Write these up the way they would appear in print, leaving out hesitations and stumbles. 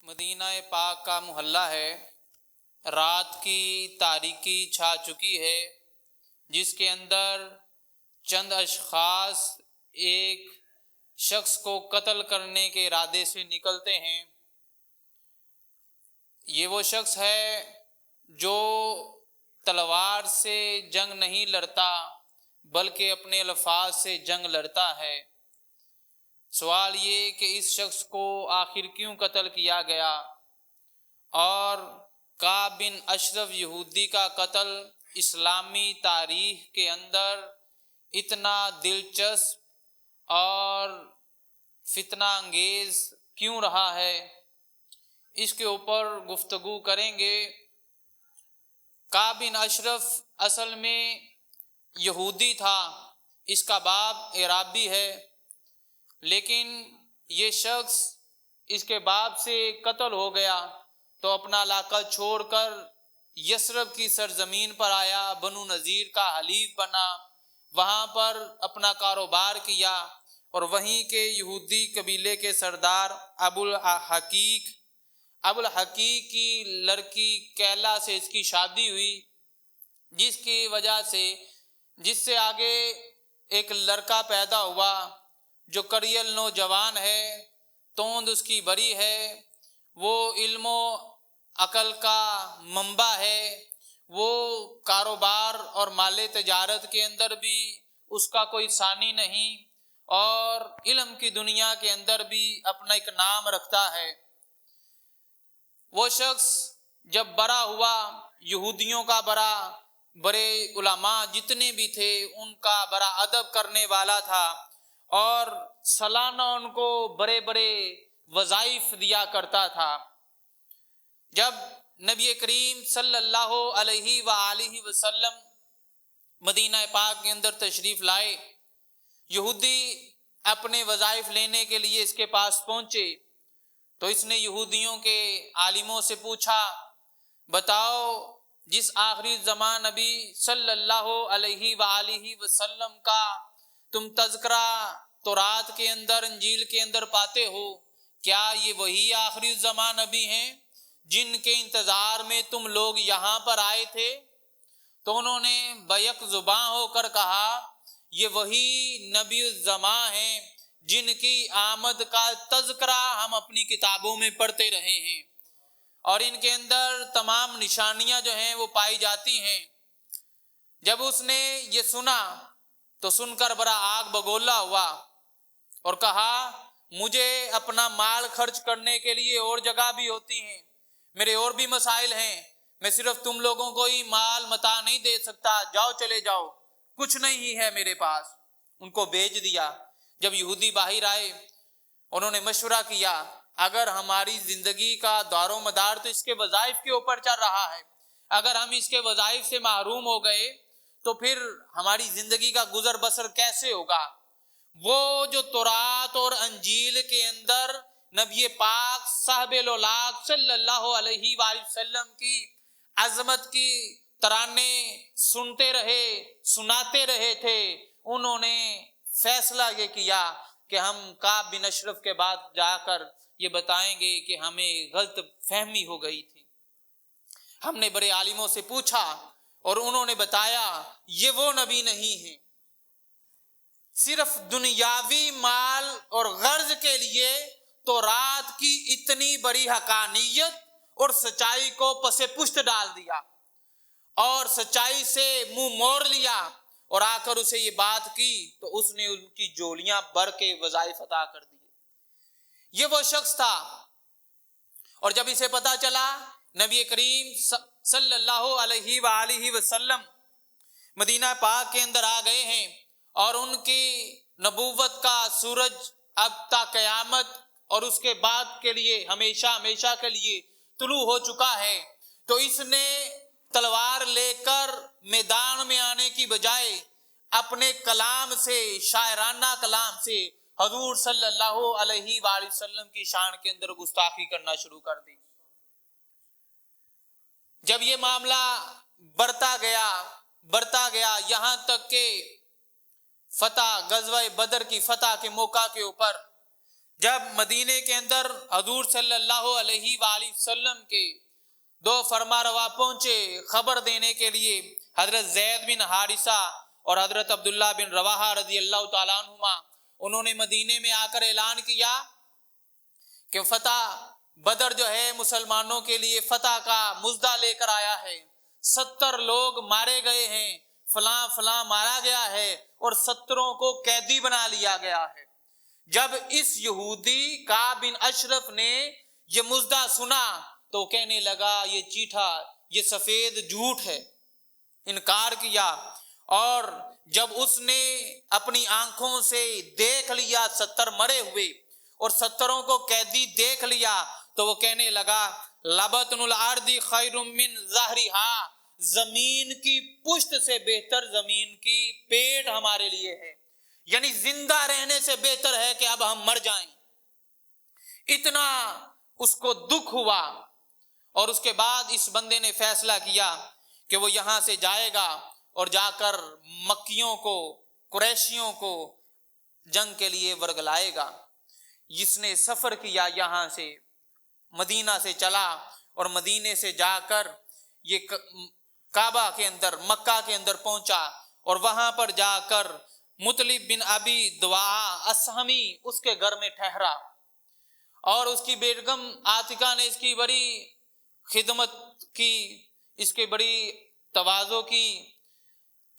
مدینہ پاک کا محلہ ہے، رات کی تاریکی چھا چکی ہے، جس کے اندر چند اشخاص ایک شخص کو قتل کرنے کے ارادے سے نکلتے ہیں۔ یہ وہ شخص ہے جو تلوار سے جنگ نہیں لڑتا بلکہ اپنے الفاظ سے جنگ لڑتا ہے۔ سوال یہ کہ اس شخص کو آخر کیوں قتل کیا گیا، اور کعب بن اشرف یہودی کا قتل اسلامی تاریخ کے اندر اتنا دلچسپ اور فتنہ انگیز کیوں رہا ہے، اس کے اوپر گفتگو کریں گے۔ کعب بن اشرف اصل میں یہودی تھا، اس کا باپ عرابی ہے، لیکن یہ شخص اس کے باپ سے قتل ہو گیا تو اپنا علاقہ چھوڑ کر یثرب کی سرزمین پر آیا، بنو نذیر کا حلیف بنا، وہاں پر اپنا کاروبار کیا، اور وہیں کے یہودی قبیلے کے سردار ابو الحقیق کی لڑکی کیلا سے اس کی شادی ہوئی، جس کی وجہ سے جس سے آگے ایک لڑکا پیدا ہوا جو کریل نوجوان ہے، توند اس کی بری ہے، وہ علم و عقل کا منبع ہے، وہ کاروبار اور مال تجارت کے اندر بھی اس کا کوئی ثانی نہیں، اور علم کی دنیا کے اندر بھی اپنا ایک نام رکھتا ہے۔ وہ شخص جب بڑا ہوا، یہودیوں کا بڑے علماء جتنے بھی تھے ان کا بڑا ادب کرنے والا تھا، اور سالانہ ان کو بڑے بڑے وظائف دیا کرتا تھا۔ جب نبی کریم صلی اللہ علیہ وآلہ وسلم مدینہ پاک کے اندر تشریف لائے، یہودی اپنے وظائف لینے کے لیے اس کے پاس پہنچے تو اس نے یہودیوں کے عالموں سے پوچھا، بتاؤ جس آخری زمان نبی صلی اللہ علیہ وآلہ وسلم کا تم تذکرہ تورات کے اندر انجیل کے اندر پاتے ہو، کیا یہ وہی آخری زمان نبی ہیں جن کے انتظار میں تم لوگ یہاں پر آئے تھے؟ تو انہوں نے بیک زباں ہو کر کہا، یہ وہی نبی الزمان ہیں جن کی آمد کا تذکرہ ہم اپنی کتابوں میں پڑھتے رہے ہیں، اور ان کے اندر تمام نشانیاں جو ہیں وہ پائی جاتی ہیں۔ جب اس نے یہ سنا تو سن کر بڑا آگ بگولا ہوا اور کہا، مجھے اپنا مال خرچ کرنے کے لیے اور جگہ بھی ہوتی ہیں، میرے اور بھی مسائل ہیں، میں صرف تم لوگوں کو ہی مال متاع نہیں دے سکتا، جاؤ چلے جاؤ، کچھ نہیں ہے میرے پاس۔ ان کو بھیج دیا۔ جب یہودی باہر آئے، انہوں نے مشورہ کیا، اگر ہماری زندگی کا دار و مدار تو اس کے وظائف کے اوپر چل رہا ہے، اگر ہم اس کے وظائف سے محروم ہو گئے تو پھر ہماری زندگی کا گزر بسر کیسے ہوگا؟ وہ جو تورات اور انجیل کے اندر نبی پاک صاحب الاولاق صلی اللہ علیہ وآلہ وسلم کی عظمت کی ترانے سنتے رہے، سناتے رہے تھے، انہوں نے فیصلہ یہ کیا کہ ہم کعب بن اشرف کے بعد جا کر یہ بتائیں گے کہ ہمیں غلط فہمی ہو گئی تھی۔ ہم نے بڑے عالموں سے پوچھا اور انہوں نے بتایا یہ وہ نبی نہیں ہیں، صرف دنیاوی مال اور غرض کے لیے تورات کی اتنی بڑی حقانیت اور سچائی کو پس پشت ڈال دیا اور سچائی سے منہ موڑ لیا، اور آ کر اسے یہ بات کی تو اس نے ان کی جولیاں بھر کے وظائف عطا کر دیے۔ یہ وہ شخص تھا، اور جب اسے پتا چلا نبی کریم صلی اللہ علیہ وآلہ وسلم مدینہ پاک کے اندر آ گئے ہیں اور ان کی نبوت کا سورج اب تا قیامت اور اس کے بعد کے لیے ہمیشہ ہمیشہ کے لیے طلوع ہو چکا ہے، تو اس نے تلوار لے کر میدان میں آنے کی بجائے اپنے کلام سے، شاعرانہ کلام سے حضور صلی اللہ علیہ وآلہ وسلم کی شان کے اندر گستاخی کرنا شروع کر دی۔ جب یہ معاملہ بڑھتا گیا یہاں تک کہ غزوہ بدر کی فتح کے موقع کے اوپر جب مدینے کے اندر حضور صلی اللہ علیہ وآلہ وسلم کے دو فرما روا پہنچے خبر دینے کے لیے، حضرت زید بن حارثہ اور حضرت عبداللہ بن رواحہ رضی اللہ تعالیٰ عنہما، انہوں نے مدینے میں آ کر اعلان کیا کہ فتح بدر جو ہے مسلمانوں کے لیے فتح کا مژدہ لے کر آیا ہے، 70 لوگ مارے گئے ہیں، فلاں فلاں مارا گیا ہے اور 70 کو قیدی بنا لیا گیا ہے۔ جب اس یہودی کعب بن اشرف نے یہ مژدہ سنا تو کہنے لگا یہ چیٹھا، یہ سفید جھوٹ ہے، انکار کیا۔ اور جب اس نے اپنی آنکھوں سے دیکھ لیا 70 مرے ہوئے اور 70 کو قیدی دیکھ لیا تو وہ کہنے لگا لبطن الارض خیر من ظہرہا، زمین کی پشت سے بہتر زمین کی پیٹ ہمارے لیے ہے، یعنی زندہ رہنے سے بہتر ہے کہ اب ہم مر جائیں۔ اتنا اس کو دکھ ہوا، اور اس کے بعد اس بندے نے فیصلہ کیا کہ وہ یہاں سے جائے گا اور جا کر مکیوں کو، قریشیوں کو جنگ کے لیے ورگلائے گا۔ جس نے سفر کیا یہاں سے، مدینہ سے چلا اور مدینے سے جا کر یہ کعبہ کے اندر، مکہ کے اندر پہنچا اور وہاں پر جا کر مطلب بن ابی دعا اسہمی اس کے گھر میں ٹھہرا، اور اس کی بیگم عاتکہ نے اس کی بڑی خدمت کی، اس کے بڑی تواضع کی۔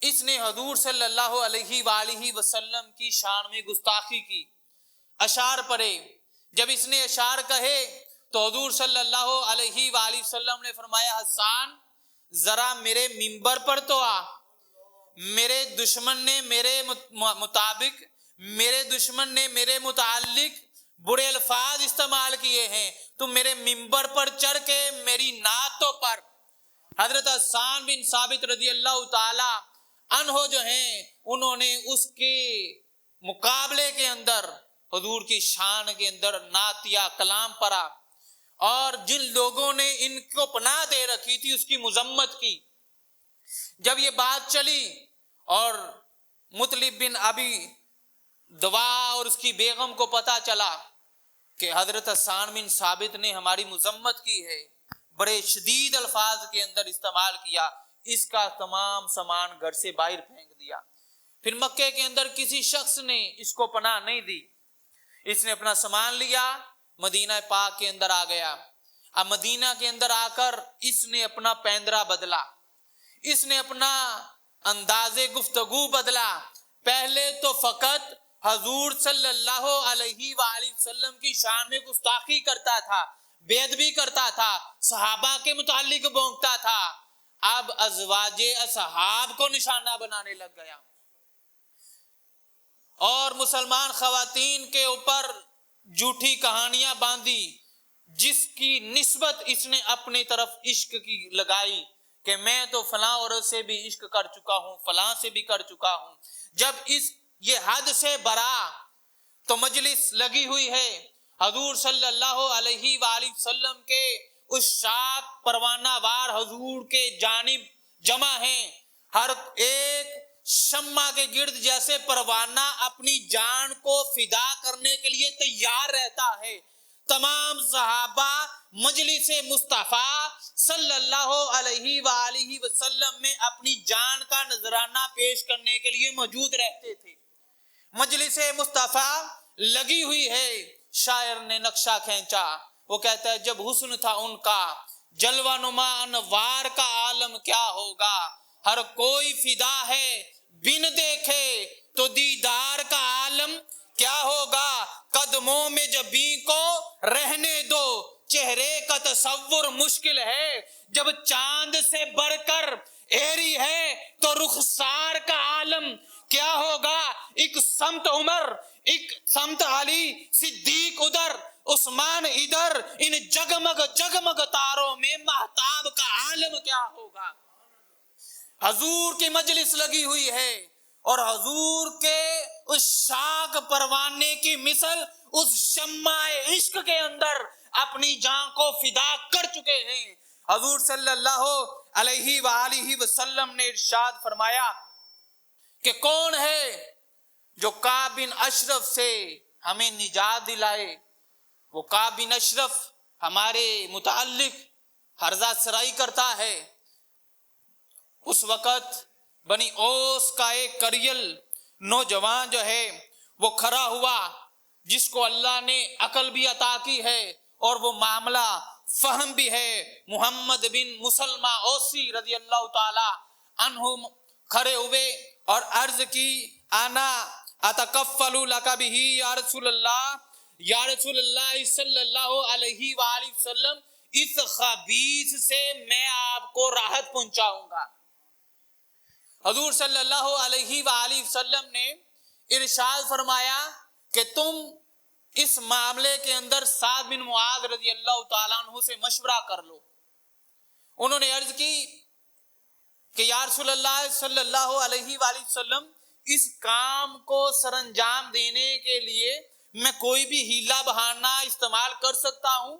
اس نے حضور صلی اللہ علیہ وآلہ وسلم کی شان میں گستاخی کی، اشعار پڑھے۔ جب اس نے اشعار کہے تو حضور صلی اللہ علیہ وآلہ وسلم نے فرمایا حسان ذرا میرے منبر پر تو آ، میرے دشمن نے میرے مطابق، میرے دشمن نے میرے متعلق برے الفاظ استعمال کیے ہیں، تو میرے منبر پر چڑھ کے میری نعت تو پڑھ۔ حضرت حسان بن ثابت رضی اللہ تعالی عنہ جو ہیں، انہوں نے اس کے مقابلے کے اندر حضور کی شان کے اندر نعتیہ کلام پڑھا، اور جن لوگوں نے ان کو پناہ دے رکھی تھی اس کی مذمت کی۔ جب یہ بات چلی اور مطلب بن ابی دوا اور اس کی بیگم کو پتا چلا کہ حضرت حسان بن ثابت نے ہماری مذمت کی ہے، بڑے شدید الفاظ کے اندر استعمال کیا، اس کا تمام سامان گھر سے باہر پھینک دیا۔ پھر مکے کے اندر کسی شخص نے اس کو پناہ نہیں دی، اس نے اپنا سامان لیا، مدینہ پاک کے اندر آ گیا۔ اب مدینہ کے اندر آ کر اس نے اپنا پیندرا بدلا، اس نے اپنا انداز گفتگو بدلا۔ پہلے تو فقط حضور صلی اللہ علیہ وآلہ وسلم کی شان میں گستاخی کرتا تھا، بے ادبی کرتا تھا، صحابہ کے متعلق بونکتا تھا، اب ازواج اصحاب کو نشانہ بنانے لگ گیا، اور مسلمان خواتین کے اوپر جھوٹی کہانیاں باندھی، جس کی نسبت اس نے اپنی طرف عشق کی لگائی کہ میں تو فلاں عورت سے بھی عشق کر چکا ہوں، فلاں سے بھی کر چکا ہوں۔ جب یہ حد سے برا تو مجلس لگی ہوئی ہے، حضور صلی اللہ علیہ وآلہ وسلم کے اس شاک پروانہ وار حضور کے جانب جمع ہیں، ہر ایک شمع کے گرد جیسے پروانہ اپنی جان کو فدا کرنے کے لیے تیار رہتا ہے۔ تمام صحابہ مجلس مصطفیٰ صلی اللہ علیہ وآلہ وسلم میں اپنی جان کا نذرانہ پیش کرنے کے لیے موجود رہتے تھے۔ مجلس مصطفیٰ لگی ہوئی ہے، شاعر نے نقشہ کھینچا، وہ کہتا ہے جب حسن تھا ان کا جلوہ نما انوار کا عالم کیا ہوگا، ہر کوئی فدا ہے بن دیکھے تو دیدار کا عالم کیا ہوگا، قدموں میں جبیں کو رہنے دو چہرے کا تصور مشکل ہے، جب چاند سے بڑھ کر ایری ہے تو رخسار کا عالم کیا ہوگا، ایک سمت عمر، ایک سمت علی صدیق ادھر، عثمان ادھر، ان جگمگ جگمگ تاروں میں مہتاب کا عالم کیا ہوگا۔ حضور کی مجلس لگی ہوئی ہے اور حضور کے اس شاک پروانے کی مثل اس شمع عشق کے اندر اپنی جان کو فدا کر چکے ہیں۔ حضور صلی اللہ علیہ وآلہ وسلم نے ارشاد فرمایا کہ کون ہے جو کعب بن اشرف سے ہمیں نجات دلائے۔ وہ کعب بن اشرف ہمارے متعلق ہرزہ سرائی کرتا ہے۔ اس وقت بنی اوس کا ایک کریل نوجوان جو ہے وہ کھڑا ہوا، جس کو اللہ نے عقل بھی عطا کی ہے اور وہ معاملہ فہم بھی ہے۔ محمد بن مسلمہ اوسی رضی اللہ تعالی عنہ کھڑے ہوئے اور عرض کی، انا اتکفل لک بہ یا رسول اللہ، یا رسول اللہ صلی اللہ علیہ وآلہ وسلم، اس خبیث سے میں آپ کو راحت پہنچاؤں گا۔ حضور صلی اللہ علیہ وآلہ وسلم نے ارشاد فرمایا کہ تم اس معاملے کے اندر سعد بن معاذ رضی اللہ تعالیٰ عنہ سے مشورہ کر لو۔ انہوں نے عرض کی کہ یا رسول اللہ صلی اللہ علیہ وآلہ وسلم، اس کام کو سر انجام دینے کے لیے میں کوئی بھی ہیلا بہانہ استعمال کر سکتا ہوں،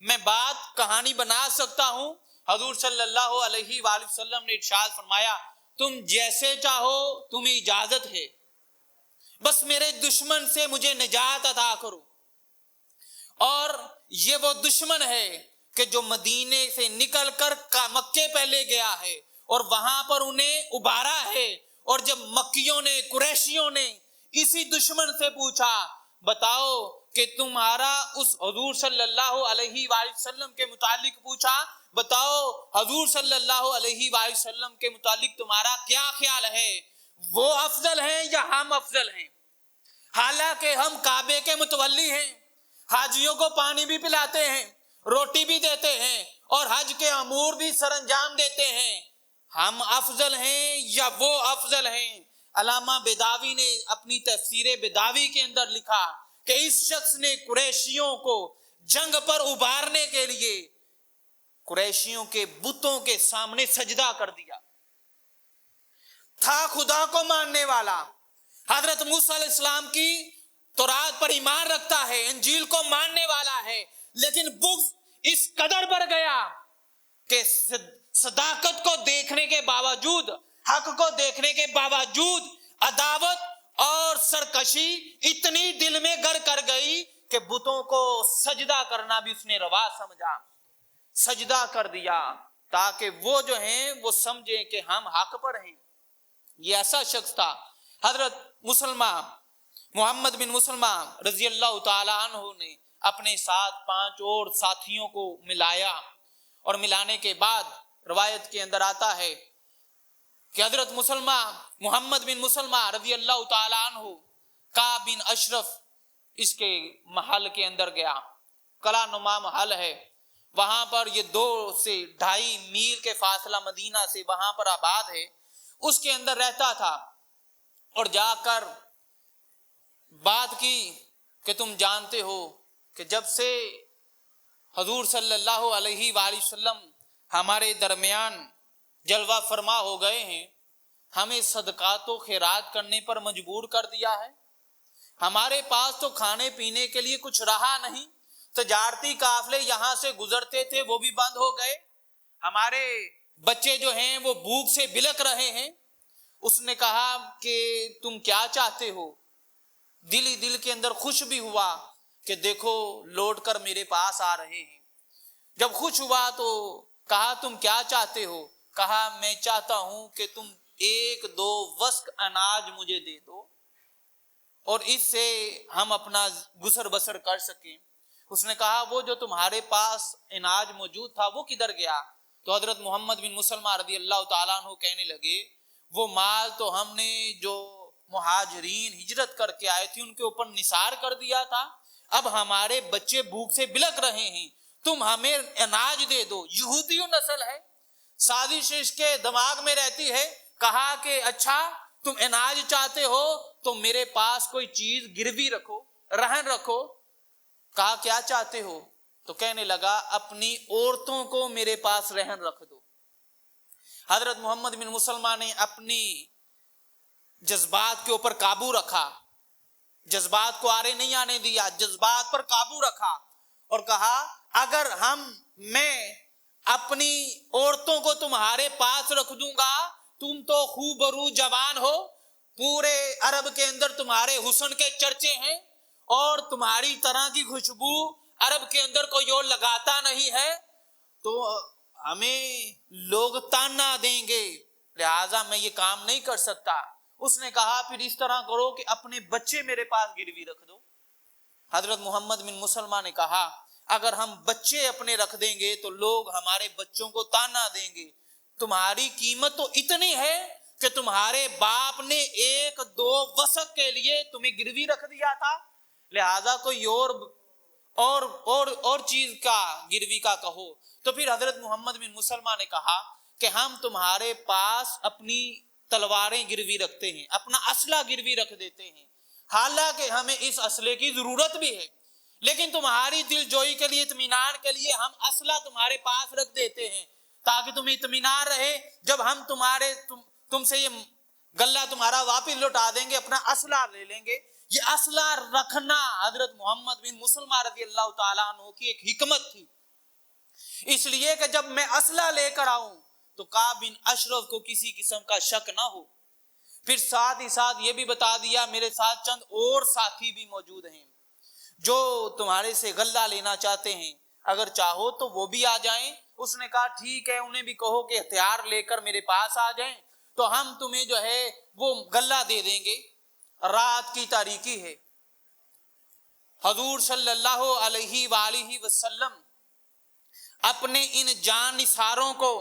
میں بات کہانی بنا سکتا ہوں؟ حضور صلی اللہ علیہ وآلہ وسلم نے ارشاد فرمایا، تم جیسے چاہو، تمہیں اجازت ہے، بس میرے دشمن سے مجھے نجات عطا کرو۔ اور یہ وہ دشمن ہے کہ جو مدینے سے نکل کر مکے پہلے گیا ہے اور وہاں پر انہیں ابھارا ہے۔ اور جب مکیوں نے، قریشیوں نے اسی دشمن سے پوچھا، بتاؤ کہ تمہارا اس حضور صلی اللہ علیہ وآلہ وسلم کے متعلق پوچھا، بتاؤ حضور صلی اللہ علیہ وآلہ وسلم کے متعلق تمہارا کیا خیال ہے، وہ افضل ہیں یا ہم افضل ہیں؟ حالانکہ ہم کعبے کے متولی ہیں، حاجیوں کو پانی بھی پلاتے ہیں، روٹی بھی دیتے ہیں اور حج کے امور بھی سر انجام دیتے ہیں۔ ہم افضل ہیں یا وہ افضل ہیں؟ علامہ بیداوی نے اپنی تفسیر بیداوی کے اندر لکھا کہ اس شخص نے قریشیوں کو جنگ پر ابھارنے کے لیے قریشیوں کے بتوں کے سامنے سجدہ کر دیا۔ تھا خدا کو ماننے والا، حضرت موسیٰ علیہ السلام کی تورات پر ایمان رکھتا ہے، انجیل کو ماننے والا ہے، لیکن بغض اس قدر بڑھ گیا کہ صداقت کو دیکھنے کے باوجود، حق کو دیکھنے کے باوجود عداوت اور سرکشی اتنی دل میں گر کر گئی کہ بتوں کو سجدہ کرنا بھی اس نے روا سمجھا، سجدہ کر دیا تاکہ وہ جو ہیں وہ سمجھیں کہ ہم حق پر ہیں۔ یہ ایسا شخص تھا۔ حضرت مسلمہ محمد بن مسلمہ رضی اللہ تعالی عنہ نے اپنے ساتھ 5 اور ساتھیوں کو ملایا، اور ملانے کے بعد روایت کے اندر آتا ہے کہ حضرت مسلمہ محمد بن مسلمہ رضی اللہ تعالی عنہ کعب بن اشرف اس کے محل کے اندر گیا۔ قلعہ نما محل ہے، وہاں پر یہ 2 سے 2.5 میل کے فاصلہ مدینہ سے وہاں پر آباد ہے، اس کے اندر رہتا تھا، اور جا کر بات کی کہ تم جانتے ہو کہ جب سے حضور صلی اللہ علیہ وآلہ وسلم ہمارے درمیان جلوہ فرما ہو گئے ہیں، ہمیں صدقات و خیرات کرنے پر مجبور کر دیا ہے۔ ہمارے پاس تو کھانے پینے کے لیے کچھ رہا نہیں، تجارتی قافلے یہاں سے گزرتے تھے وہ بھی بند ہو گئے، ہمارے بچے جو ہیں وہ بھوک سے بلک رہے ہیں۔ اس نے کہا کہ تم کیا چاہتے ہو؟ دل ہی دل کے اندر خوش بھی ہوا کہ دیکھو لوٹ کر میرے پاس آ رہے ہیں۔ جب خوش ہوا تو کہا تم کیا چاہتے ہو؟ کہا میں چاہتا ہوں کہ تم 1-2 وسق اناج مجھے دے دو اور اس سے ہم اپنا گزر بسر کر سکیں۔ اس نے کہا وہ جو تمہارے پاس اناج موجود تھا وہ کدھر گیا؟ تو حضرت محمد بن مسلمہ رضی اللہ تعالیٰ عنہ کہنے لگے وہ مال تو ہم نے جو مہاجرین ہجرت کر کے آئے تھے ان کے اوپر نثار کر دیا تھا، اب ہمارے بچے بھوک سے بلک رہے ہیں، تم ہمیں اناج دے دو۔ یہودی نسل ہے، سازش اس کے دماغ میں رہتی ہے۔ کہا کہ اچھا تم اناج چاہتے ہو تو میرے پاس کوئی چیز گروی رکھو، رہن رکھو۔ کہا کیا چاہتے ہو؟ تو کہنے لگا اپنی عورتوں کو میرے پاس رہن رکھ دو۔ حضرت محمد بن مسلمہ نے اپنی جذبات کے اوپر قابو رکھا، جذبات کو آرے نہیں آنے دیا، جذبات پر قابو رکھا اور کہا اگر میں اپنی عورتوں کو تمہارے پاس رکھ دوں گا، تم تو خوب برو جوان ہو، پورے عرب کے اندر تمہارے حسن کے چرچے ہیں، اور تمہاری طرح کی خوشبو عرب کے اندر کوئی اور لگاتا نہیں ہے تو ہمیں لوگ تانا دیں گے، لہٰذا میں یہ کام نہیں کر سکتا۔ اس نے کہا پھر اس طرح کرو کہ اپنے بچے میرے پاس گروی رکھ دو۔ حضرت محمد بن مسلمہ نے کہا اگر ہم بچے اپنے رکھ دیں گے تو لوگ ہمارے بچوں کو تانا دیں گے، تمہاری قیمت تو اتنی ہے کہ تمہارے باپ نے 1-2 وسق کے لیے تمہیں گروی رکھ دیا تھا، لہذا کوئی اور چیز کا گروی کا کہو۔ تو پھر حضرت محمد بن مسلمہ نے کہا کہ ہم تمہارے پاس اپنی تلواریں گروی رکھتے ہیں، اپنا اسلحہ گروی رکھ دیتے ہیں، حالانکہ ہمیں اس اسلحے کی ضرورت بھی ہے، لیکن تمہاری دل جوئی کے لیے، اطمینان کے لیے ہم اسلحہ تمہارے پاس رکھ دیتے ہیں تاکہ تمہیں اطمینان رہے، جب ہم تم سے یہ غلہ تمہارا واپس لوٹا دیں گے اپنا اسلحہ لے لیں گے۔ یہ اسلحہ رکھنا حضرت محمد بن مسلمہ رضی اللہ تعالیٰ عنہ کی ایک حکمت تھی، اس لیے کہ جب میں اسلحہ لے کر آؤں تو کعب بن اشرف کو کسی قسم کا شک نہ ہو۔ پھر ساتھ ہی ساتھ یہ بھی بتا دیا میرے ساتھ چند اور ساتھی بھی موجود ہیں جو تمہارے سے غلہ لینا چاہتے ہیں، اگر چاہو تو وہ بھی آ جائیں۔ اس نے کہا ٹھیک ہے، انہیں بھی کہو کہ ہتھیار لے کر میرے پاس آ جائیں تو ہم تمہیں جو ہے وہ غلہ دے دیں گے۔ رات کی تاریکی ہے، حضور صلی اللہ علیہ وآلہ وسلم اپنے ان جان نثاروں کو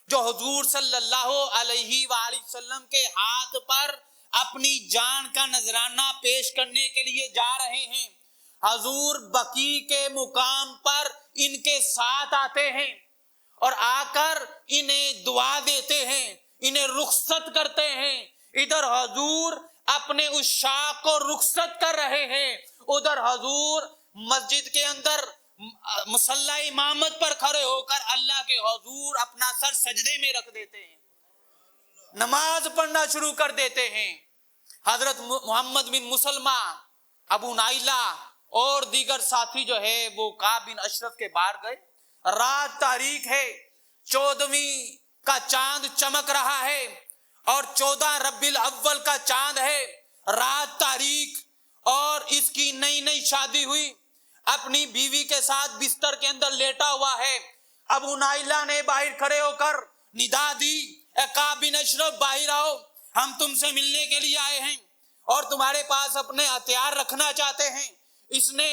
جو حضور صلی اللہ علیہ وآلہ وسلم کے ہاتھ پر اپنی جان کا نذرانہ پیش کرنے کے لیے جا رہے ہیں، حضور بقیع کے مقام پر ان کے ساتھ آتے ہیں اور آ کر انہیں دعا دیتے ہیں، انہیں رخصت کرتے ہیں۔ ادھر حضور اپنے اس شاخ کو رخصت کر رہے ہیں، ادھر حضور مسجد کے اندر مصلی امامت پر کھڑے ہو کر اللہ کے حضور اپنا سر سجدے میں رکھ دیتے ہیں، نماز پڑھنا شروع کر دیتے ہیں۔ حضرت محمد بن مسلمہ، ابو نائلہ اور دیگر ساتھی جو ہے وہ کعب بن اشرف کے باہر گئے۔ رات تاریک ہے، 14ویں کا چاند چمک رہا ہے اور 14 ربیع الاول کا چاند ہے، رات تاریک، اور اس کی نئی شادی ہوئی، اپنی بیوی کے ساتھ بستر کے اندر لیٹا ہوا ہے۔ ابو نائلہ نے باہر کھڑے ہو کر ندا دی، اے کعب بن اشرف باہر آؤ، ہم تم سے ملنے کے لیے آئے ہیں اور تمہارے پاس اپنے ہتھیار رکھنا چاہتے ہیں۔ اس نے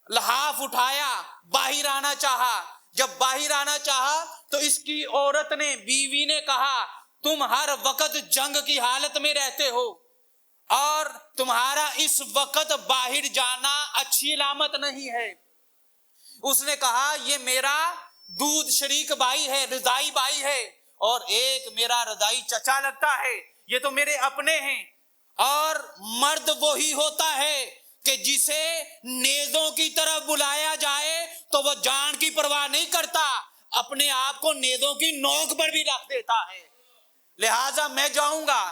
لحاف اٹھایا، باہر آنا چاہا، جب باہر آنا چاہا تو اس کی عورت نے، بیوی نے کہا تم ہر وقت جنگ کی حالت میں رہتے ہو اور تمہارا اس وقت باہر جانا اچھی علامت نہیں ہے۔ اس نے کہا یہ میرا دودھ شریک بھائی ہے، رضائی بھائی ہے، اور ایک میرا رضائی چچا لگتا ہے، یہ تو میرے اپنے ہیں۔ اور مرد وہی ہوتا ہے کہ جسے نیزوں کی طرف بلایا جائے تو وہ جان کی پرواہ نہیں کرتا، اپنے آپ کو نیزوں کی نوک پر بھی رکھ دیتا ہے، لہٰذا میں جاؤں گا۔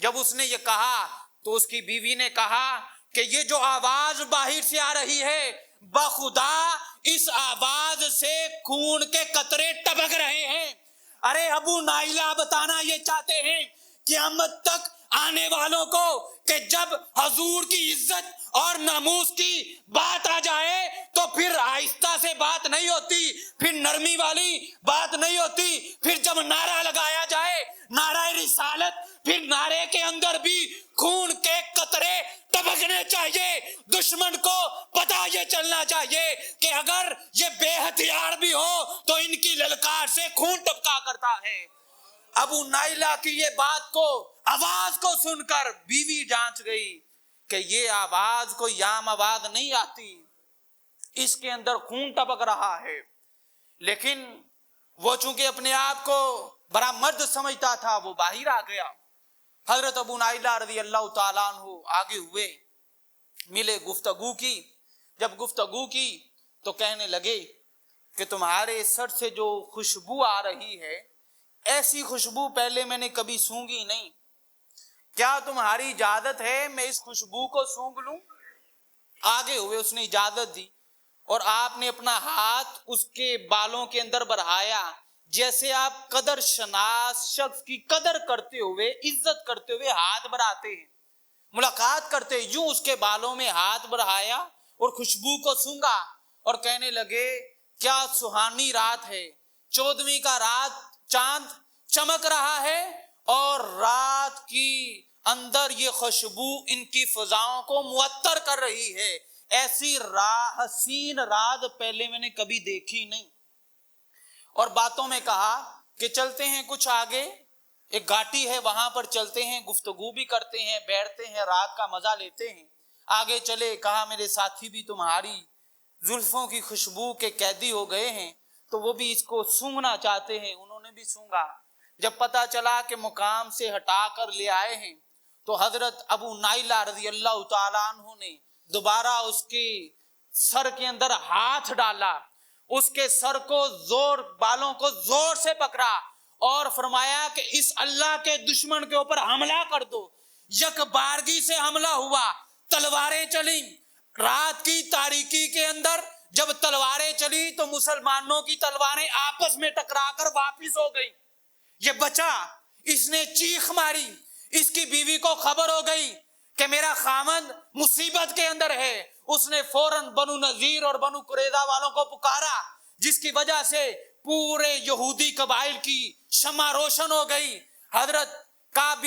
جب اس نے یہ کہا تو اس کی بیوی نے کہا کہ یہ جو آواز باہر سے آ رہی ہے، بخدا اس آواز سے خون کے قطرے ٹپک رہے ہیں۔ ارے ابو نائلہ بتانا یہ چاہتے ہیں قیامت تک آنے والوں کو کہ جب حضور کی عزت اور ناموس کی بات آ جائے تو پھر آہستہ سے بات نہیں ہوتی، پھر نرمی والی بات نہیں ہوتی، پھر جب نعرہ لگایا جائے نعرہ رسالت، پھر نعرے کے اندر بھی خون کے قطرے ٹپکنے چاہیے۔ دشمن کو پتہ یہ چلنا چاہیے کہ اگر یہ بے ہتھیار بھی ہو تو ان کی للکار سے خون ٹپکا کرتا ہے۔ ابو نائلہ کی یہ بات کو، آواز کو سن کر بیوی جانچ گئی کہ یہ آواز کوئی عام آواز نہیں آتی، اس کے اندر خون ٹپک رہا ہے۔ لیکن وہ چونکہ اپنے آپ کو بڑا مرد سمجھتا تھا، وہ باہر آ گیا۔ حضرت ابو نائلہ رضی اللہ تعالیٰ عنہ آگے ہوئے، ملے، گفتگو کی۔ جب گفتگو کی تو کہنے لگے کہ تمہارے سر سے جو خوشبو آ رہی ہے، ایسی خوشبو پہلے میں نے کبھی سونگھی نہیں، کیا تمہاری اجازت ہے میں اس خوشبو کو سونگ لوں؟ آگے ہوئے، اس نے اجازت دی اور آپ نے اپنا ہاتھ اس کے بالوں کے اندر بڑھایا، جیسے آپ قدر شناس شخص کی قدر کرتے ہوئے، عزت کرتے ہوئے ہاتھ بڑھاتے ہیں۔ ملاقات کرتے یوں اس کے بالوں میں ہاتھ بڑھایا اور خوشبو کو سونگا اور کہنے لگے کیا سہانی رات ہے، 14ویں کا رات چاند چمک رہا ہے اور رات کی اندر یہ خوشبو ان کی فضاؤں کو معطر کر رہی ہے، ایسی حسین رات پہلے میں نے کبھی دیکھی نہیں۔ اور باتوں میں کہا کہ چلتے ہیں کچھ آگے، ایک گھاٹی ہے وہاں پر چلتے ہیں، گفتگو بھی کرتے ہیں، بیٹھتے ہیں، رات کا مزہ لیتے ہیں۔ آگے چلے، کہا میرے ساتھی بھی تمہاری زلفوں کی خوشبو کے قیدی ہو گئے ہیں تو وہ بھی اس کو سونگھنا چاہتے ہیں، انہوں نے بھی سونگھا۔ جب پتا چلا کہ مقام سے ہٹا کر لے آئے ہیں تو حضرت ابو نائلہ رضی اللہ تعالیٰ عنہ نے دوبارہ اس کے سر کے اندر ہاتھ ڈالا، اس کے سر کو بالوں کو زور سے پکڑا اور فرمایا کہ اس اللہ کے دشمن کے اوپر حملہ کر دو۔ یک بارگی سے حملہ ہوا، تلواریں چلیں۔ رات کی تاریکی کے اندر جب تلواریں چلی تو مسلمانوں کی تلواریں آپس میں ٹکرا کر واپس ہو گئی۔ یہ بچا، اس نے چیخ ماری، اس کی بیوی کو خبر ہو گئی کہ میرا خامند مصیبت کے اندر ہے۔ اس نے فوراً بنو نذیر اور بنو قریظہ والوں کو پکارا، جس کی وجہ سے پورے یہودی قبائل کی شمع روشن ہو گئی۔ حضرت کعب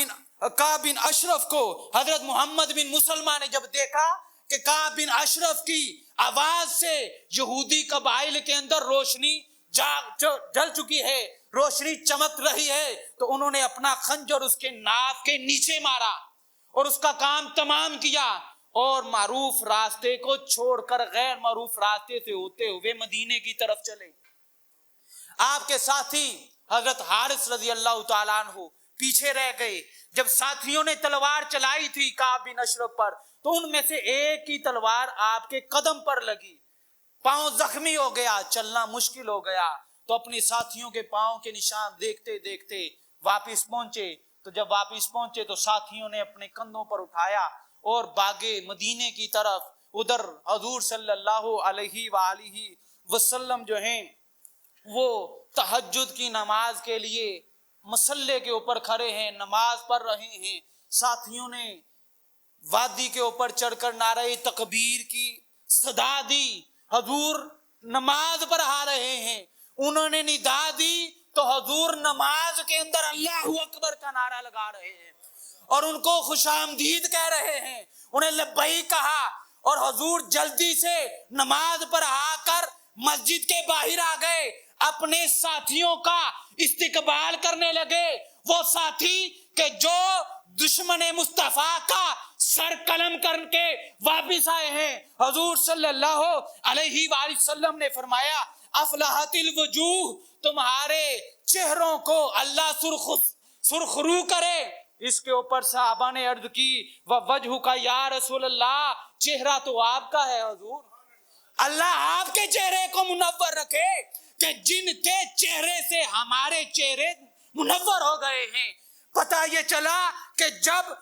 بن اشرف کو حضرت محمد بن مسلمہ نے جب دیکھا کہ کعب بن اشرف کی آواز سے یہودی قبائل کے اندر روشنی جل چکی ہے، روشنی چمک رہی ہے، تو انہوں نے اپنا خنجر اس کے ناف کے نیچے مارا اور اس کا کام تمام کیا اور معروف راستے کو چھوڑ کر غیر معروف راستے سے ہوتے ہوئے مدینے کی طرف چلے۔ آپ کے ساتھی حضرت حارث رضی اللہ تعالیٰ عنہ پیچھے رہ گئے۔ جب ساتھیوں نے تلوار چلائی تھی کعب بن اشرف پر تو ان میں سے ایک کی تلوار آپ کے قدم پر لگی، پاؤں زخمی ہو گیا، چلنا مشکل ہو گیا، تو اپنے ساتھیوں کے پاؤں کے نشان دیکھتے دیکھتے واپس پہنچے۔ تو جب واپس پہنچے تو ساتھیوں نے اپنے کندھوں پر اٹھایا اور باغے مدینے کی طرف، ادھر حضور صلی اللہ علیہ وآلہ وسلم جو ہیں وہ تہجد کی نماز کے لیے مصلے کے اوپر کھڑے ہیں، نماز پڑھ رہے ہیں۔ ساتھیوں نے وادی کے اوپر چڑھ کر نعرہ تکبیر کی صدا دی، حضور نماز پڑھا رہے ہیں، انہوں نے ندا دی تو حضور نماز کے اندر اللہ اکبر کا نعرہ لگا رہے ہیں اور ان کو خوش آمدید کہہ رہے ہیں، انہیں لبیک کہا اور حضور جلدی سے نماز پڑھا کر مسجد کے باہر آ گئے، اپنے ساتھیوں کا استقبال کرنے لگے۔ وہ ساتھی کہ جو دشمن مصطفیٰ کا سر قلم کر کے واپس آئے ہیں، حضور صلی اللہ علیہ وآلہ وسلم نے فرمایا افلحت الوجوہ، تمہارے چہروں کو اللہ سرخرو کرے۔ اس کے اوپر صحابہ نے عرض کی وجہ کا یا رسول اللہ، چہرہ تو آپ کا ہے حضور، اللہ آپ کے چہرے کو منور رکھے کہ جن کے چہرے سے ہمارے چہرے منور ہو گئے ہیں۔ پتہ یہ چلا کہ جب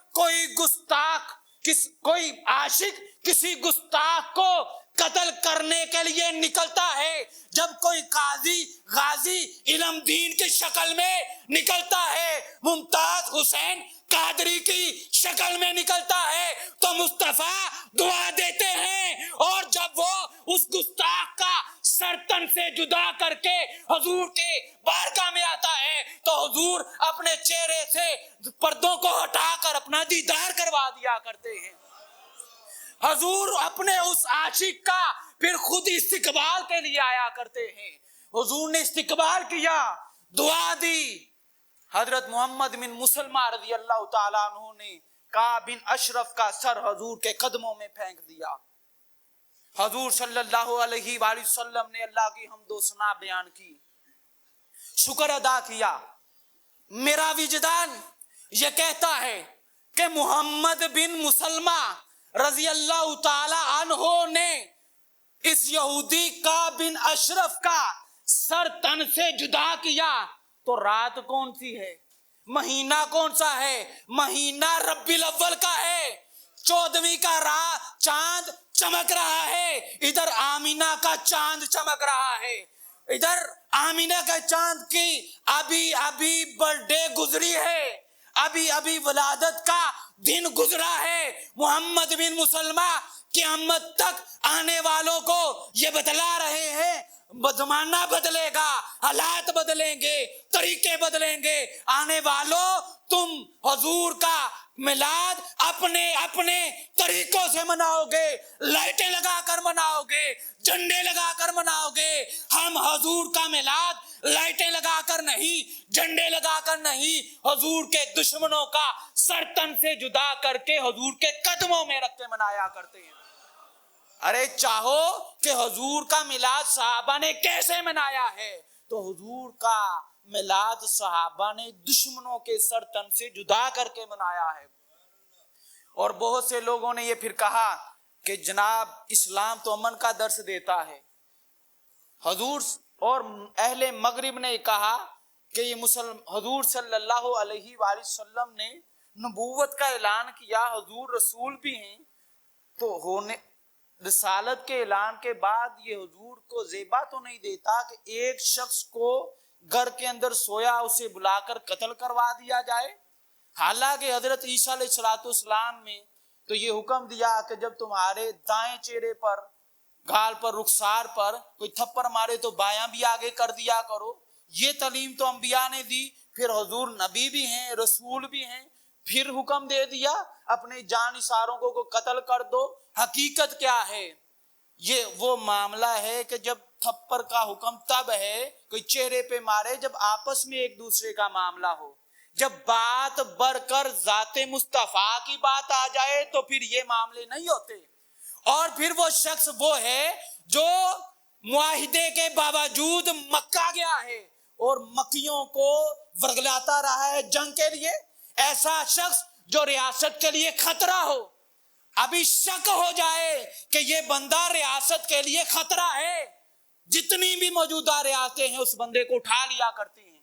کوئی عاشق کسی گستاخ کو قتل کرنے کے لیے نکلتا ہے، جب کوئی قاضی غازی علم دین کی شکل میں نکلتا ہے، ممتاز حسین قادری کی شکل میں نکلتا ہے، تو مصطفیٰ دعا دیتے ہیں، اور جب وہ اس گستاخ کا سر تن سے جدا کر کے حضور کے بارگاہ میں آتا ہے تو حضور اپنے چہرے سے پردوں کو ہٹا کر اپنا دیدار کروا دیا کرتے ہیں۔ حضور اپنے اس عاشق کا پھر خود استقبال کے لیے آیا کرتے ہیں۔ حضور نے استقبال کیا، دعا دی۔ حضرت محمد بن مسلمہ رضی اللہ تعالیٰ عنہ نے کعب بن اشرف کا سر حضور کے قدموں میں پھینک دیا۔ حضور صلی اللہ علیہ وآلہ وسلم نے اللہ کی حمد و ثنا بیان کی، شکر ادا کیا۔ میرا وجدان یہ کہتا ہے کہ محمد بن مسلمہ رضی اللہ تعالی عنہ نے اس یہودی کعب بن اشرف کا سر تن سے جدا کیا تو رات کون سی ہے، مہینہ کون سا ہے؟ مہینہ ربیع الاول کا ہے، 14ویں کا چاند چمک رہا ہے، ادھر آمینہ کا چاند چمک رہا ہے، ادھر آمینہ کا چاند کی ابھی برتھ ڈے گزری ہے، ابھی ولادت کا دن گزرا ہے محمد بن مسلمہ قیامت تک آنے والوں کو یہ بتلا رہے ہیں زمانہ بدلے گا، حالات بدلیں گے، طریقے بدلیں گے، آنے والوں تم حضور کا میلاد اپنے اپنے طریقوں سے مناؤ گے، لائٹیں لگا کر مناؤ گے، جھنڈے لگا کر مناؤ گے۔ ہم حضور کا میلاد لائٹیں لگا کر نہیں، جھنڈے لگا کر نہیں، حضور کے دشمنوں کا سر تن سے جدا کر کے حضور کے قدموں میں رکھ کے منایا کرتے ہیں۔ ارے چاہو کہ حضور کا میلاد صحابہ نے کیسے منایا ہے، تو حضور کا میلاد صحابہ نے دشمنوں کے سر تن سے جدا کر کے منایا ہے۔ اور بہت سے لوگوں نے یہ پھر کہا کہ جناب اسلام تو امن کا درس دیتا ہے، حضور اور اہل مغرب نے کہا کہ یہ حضور صلی اللہ علیہ وآلہ وسلم نے نبوت کا اعلان کیا، حضور رسول بھی ہیں، تو ہونے رسالت کے اعلان کے بعد یہ حضور کو زیبا تو نہیں دیتا کہ ایک شخص کو گھر کے اندر سویا اسے بلا کر قتل کروا دیا جائے۔ حالانکہ حضرت عیسیٰ علیہ السلام میں تو یہ حکم دیا کہ جب تمہارے دائیں چہرے پر، گال پر، رخسار پر کوئی تھپڑ مارے تو بایاں بھی آگے کر دیا کرو۔ یہ تعلیم تو انبیاء نے دی، پھر حضور نبی بھی ہیں، رسول بھی ہیں، پھر حکم دے دیا اپنے جانثاروں کو قتل کر دو۔ حقیقت کیا ہے؟ یہ وہ معاملہ ہے کہ جب تھپڑ کا حکم تب ہے کوئی چہرے پہ مارے جب آپس میں ایک دوسرے کا معاملہ ہو، جب بات بڑھ کر ذات مصطفیٰ کی بات آ جائے تو پھر یہ معاملے نہیں ہوتے۔ اور پھر وہ شخص وہ ہے جو معاہدے کے باوجود مکہ گیا ہے اور مکیوں کو ورگلاتا رہا ہے جنگ کے لیے، ایسا شخص جو ریاست کے لیے خطرہ ہو، ابھی شک ہو جائے کہ یہ بندہ ریاست کے لیے خطرہ ہے، جتنی بھی موجودہ ریاستیں ہیں اس بندے کو اٹھا لیا کرتی ہیں،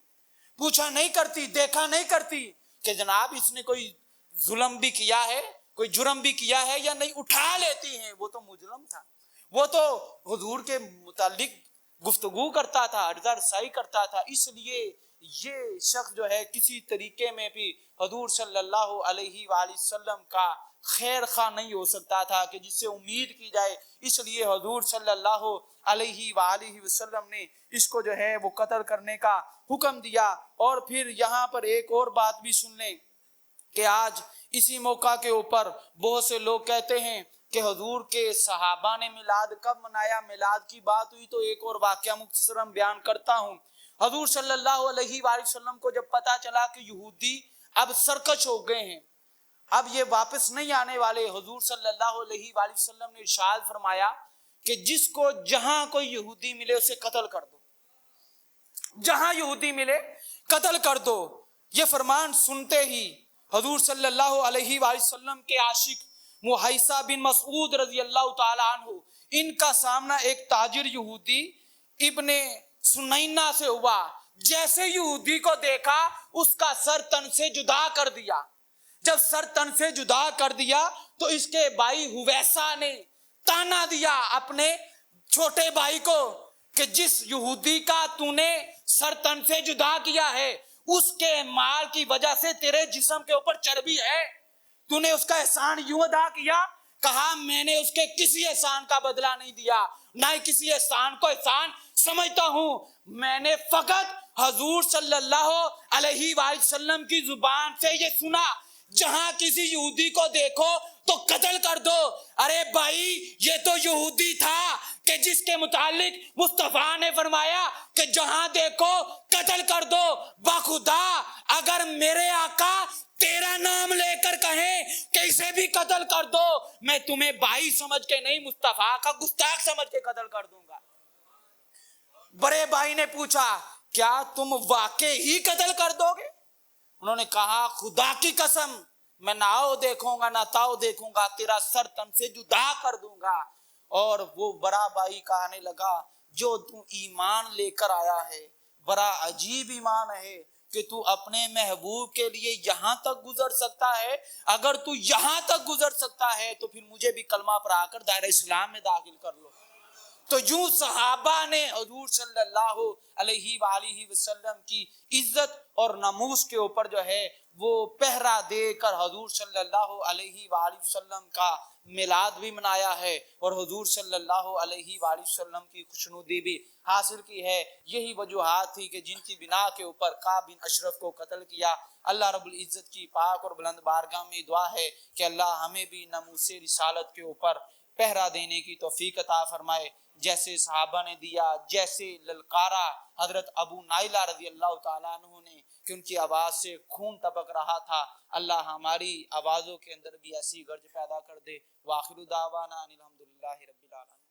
پوچھا نہیں کرتی، دیکھا نہیں کرتی کہ جناب اس نے کوئی ظلم بھی کیا ہے، کوئی جرم بھی کیا ہے یا نہیں، اٹھا لیتی ہیں۔ وہ تو مجرم تھا، وہ تو حضور کے متعلق گفتگو کرتا تھا، عرضہ رسائی کرتا تھا، اس لیے یہ شخص جو ہے کسی طریقے میں بھی حضور صلی اللہ علیہ وآلہ وسلم کا خیر خواہ نہیں ہو سکتا تھا کہ جس سے امید کی جائے، اس لیے حضور صلی اللہ علیہ وآلہ وسلم نے اس کو جو ہے وہ قتل کرنے کا حکم دیا۔ اور پھر یہاں پر ایک اور بات بھی سن لیں کہ آج اسی موقع کے اوپر بہت سے لوگ کہتے ہیں کہ حضور کے صحابہ نے میلاد کب منایا، میلاد کی بات ہوئی تو ایک اور واقعہ مختصراً بیان کرتا ہوں۔ حضور صلی اللہ علیہ وآلہ وسلم کو جب پتا چلا کہ یہودی اب سرکش ہو گئے ہیں، اب یہ واپس نہیں آنے والے، حضور صلی اللہ علیہ وآلہ وسلم نے ارشاد فرمایا کہ جس کو جہاں کوئی یہودی ملے اسے قتل کر دو، جہاں یہودی ملے قتل کر دو۔ یہ فرمان سنتے ہی حضور صلی اللہ علیہ وآلہ وسلم کے عاشق محیصہ بن مسعود رضی اللہ تعالی عنہ، ان کا سامنا ایک تاجر یہودی ابن سنینا سے ہوا۔ جیسے یہودی کو دیکھا اس کا سر تن سے جدا کر دیا۔ جب سر تن سے جدا کر دیا تو اس کے بھائی حویسہ نے تانا دیا اپنے چھوٹے بھائی کو کہ جس یہودی کا تو نے سر تن سے جدا کیا ہے اس کے مال کی وجہ سے تیرے جسم کے اوپر چربی ہے، تو نے اس کا احسان یوں ادا کیا۔ کہا میں نے اس کے کسی احسان کا بدلہ نہیں دیا، نہ ہی کسی احسان کو احسان سمجھتا ہوں، میں نے فقط حضور صلی اللہ علیہ وآلہ وسلم کی زبان سے یہ سنا جہاں کسی یہودی کو دیکھو تو قتل کر دو۔ ارے بھائی یہ تو یہودی تھا کہ جس کے متعلق مصطفیٰ نے فرمایا کہ جہاں دیکھو قتل کر دو۔ بخدا اگر میرے آقا تیرا نام لے کر کہیں کہ اسے بھی قتل کر دو، میں تمہیں بھائی سمجھ کے نہیں مصطفیٰ کا گستاخ سمجھ کے قتل کر دوں گا۔ بڑے بھائی نے پوچھا کیا تم واقعی ہی قتل کر دو گے؟ انہوں نے کہا خدا کی قسم میں نہ آؤ دیکھوں گا نہ تاؤ دیکھوں گا، تیرا سر تن سے جدا کر دوں گا۔ اور وہ بڑا بھائی کہنے لگا جو تو ایمان لے کر آیا ہے بڑا عجیب ایمان ہے کہ تو اپنے محبوب کے لیے یہاں تک گزر سکتا ہے، اگر تو یہاں تک گزر سکتا ہے تو پھر مجھے بھی کلمہ پڑھا کر دائرہ اسلام میں داخل کر لو۔ تو یوں صحابہ نے حضور صلی اللہ علیہ وآلہ وسلم کی عزت اور ناموس کے اوپر جو ہے وہ پہرا دے کر حضور صلی اللہ علیہ وآلہ وسلم کا میلاد بھی منایا ہے اور حضور صلی اللہ علیہ وآلہ وسلم کی خوشنودی بھی حاصل کی ہے. یہی وجوہات تھی کہ جن کی بنا کے اوپر کعب بن اشرف کو قتل کیا. اللہ رب العزت کی پاک اور بلند بارگاہ میں دعا ہے کہ اللہ ہمیں بھی ناموس رسالت کے اوپر پہرا دینے کی توفیق عطا فرمائے، جیسے صحابہ نے دیا، جیسے للکارا حضرت ابو نائلہ رضی اللہ تعالیٰ عنہ نے کہ ان کی آواز سے خون ٹپک رہا تھا. اللہ ہماری آوازوں کے اندر بھی ایسی گرج پیدا کر دے. وآخر دعوانا ان الحمدللہ رب العالمین.